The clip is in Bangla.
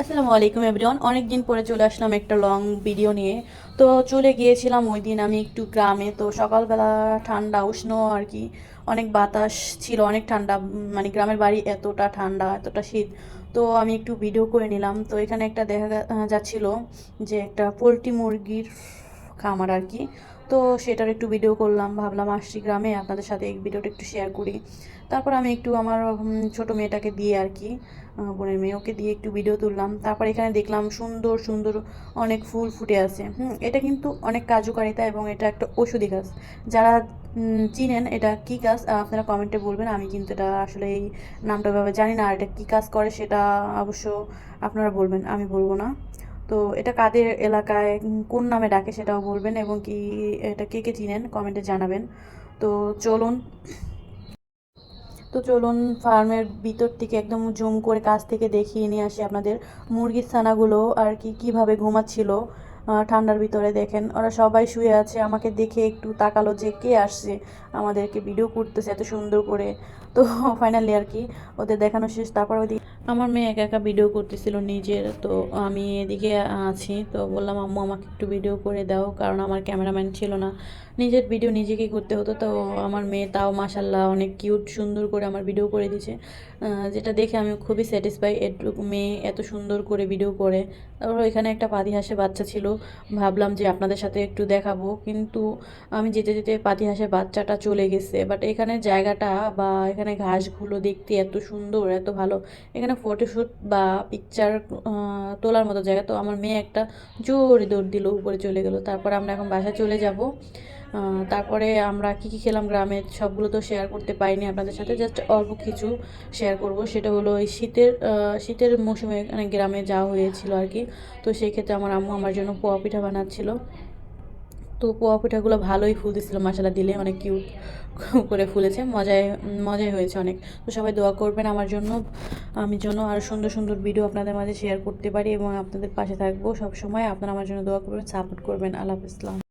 আসসালামু আলাইকুম এভরিওয়ান, অনেক দিন পরে চলে আসলাম একটা লং ভিডিও নিয়ে। তো চলে গিয়েছিলাম ওই দিন আমি একটু গ্রামে। তো সকালবেলা ঠান্ডা উষ্ণ আর কি, অনেক বাতাস ছিল, অনেক ঠান্ডা। মানে গ্রামের বাড়ি এতটা ঠান্ডা, এতটা শীত। তো আমি একটু ভিডিও করে নিলাম। তো এখানে একটা যাচ্ছিল যে একটা পোলট্রি মুরগির খামার আর কি। তো সেটার একটু ভিডিও করলাম, ভাবলাম আসছি গ্রামে, আপনাদের সাথে এই ভিডিওটা একটু শেয়ার করি। তারপর আমি একটু আমার ছোট মেয়েটাকে দিয়ে আর কি, বোনের মেয়ে, ওকে দিয়ে একটু ভিডিও তুললাম। তারপর এখানে দেখলাম সুন্দর সুন্দর অনেক ফুল ফুটে আছে। এটা কিন্তু অনেক কার্যকারিতা এবং এটা একটা ঔষধি গাছ। যারা চিনেন এটা কী গাছ, আপনারা কমেন্টে বলবেন। আমি কিন্তু এটা আসলে এই নামটা ভাবে জানি না, আর এটা কী কাজ করে সেটা অবশ্য আপনারা বলবেন, আমি বলবো না। তো এটা কাদের এলাকায় কোন নামে ডাকে সেটাও বলবেন, এবং কি এটা কে কে চিনেন কমেন্টে জানাবেন। তো চলুন চলুন ফার্মের ভিতর থেকে একদম জুম করে কাছ থেকে দেখিয়ে নিয়ে আসি আপনাদের মুরগির ছানাগুলো আর কি কীভাবে ঘুমাচ্ছিল ঠান্ডার ভিতরে। দেখেন ওরা সবাই শুয়ে আছে, আমাকে দেখে একটু তাকালো যে কে আসছে আমাদেরকে ভিডিও করতেছে এত সুন্দর করে। তো ফাইনালি আর কি ওদের দেখানো শেষ। তারপর ওদিকে আমার মেয়ে একা একা ভিডিও করতেছিল নিজের। তো আমি এদিকে আছি, তো বললাম আম্মু আমাকে একটু ভিডিও করে দাও, কারণ আমার ক্যামেরাম্যান ছিল না, নিজের ভিডিও নিজেকেই করতে হতো। তো আমার মেয়ে তাও মাশাল্লাহ অনেক কিউট সুন্দর করে আমার ভিডিও করে দিয়েছে, যেটা দেখে আমি খুবই স্যাটিসফাই, এটুকু মেয়ে এত সুন্দর করে ভিডিও করে। তারপর এখানে একটা পাতিহাঁসের বাচ্চা ছিল, ভাবলাম যে আপনাদের সাথে একটু দেখাবো, কিন্তু আমি যেতে যেতে পাতিহাঁসের বাচ্চাটা চলে গেছে। বাট এখানে জায়গাটা বা এখানে ঘাসগুলো দেখতে এত সুন্দর, এত ভালো। এখানে ফটোশ্যুট বা পিকচার তোলার মতো জায়গা। তো আমার মেয়ে একটা জোরে দৌড় দিল, উপরে চলে গেল। তারপর আমরা এখন বাসায় চলে যাব। তারপরে আমরা কী কী খেলাম গ্রামের সবগুলো তো শেয়ার করতে পারিনি আপনাদের সাথে, জাস্ট অল্প কিছু শেয়ার করব। সেটা হলো এই শীতের মৌসুমে এখানে গ্রামে যাওয়া হয়েছিল আর কি। তো সেই ক্ষেত্রে আমার আম্মু আমার জন্য পোয়া পিঠা বানাচ্ছিল। তো পোয়া পিঠাগুলো ভালোই ফুল দিছিল, মশলা দিলে অনেক কিউট করে ফুলেছে, মজাই হয়েছে অনেক। তো সবাই দোয়া করবেন আমার জন্য, আমি যেন আরও সুন্দর সুন্দর ভিডিও আপনাদের মাঝে শেয়ার করতে পারি এবং আপনাদের পাশে থাকবো সব সময়। আপনারা আমার জন্য দোয়া করবেন, সাপোর্ট করবেন। আল্লাহ হাফেজ।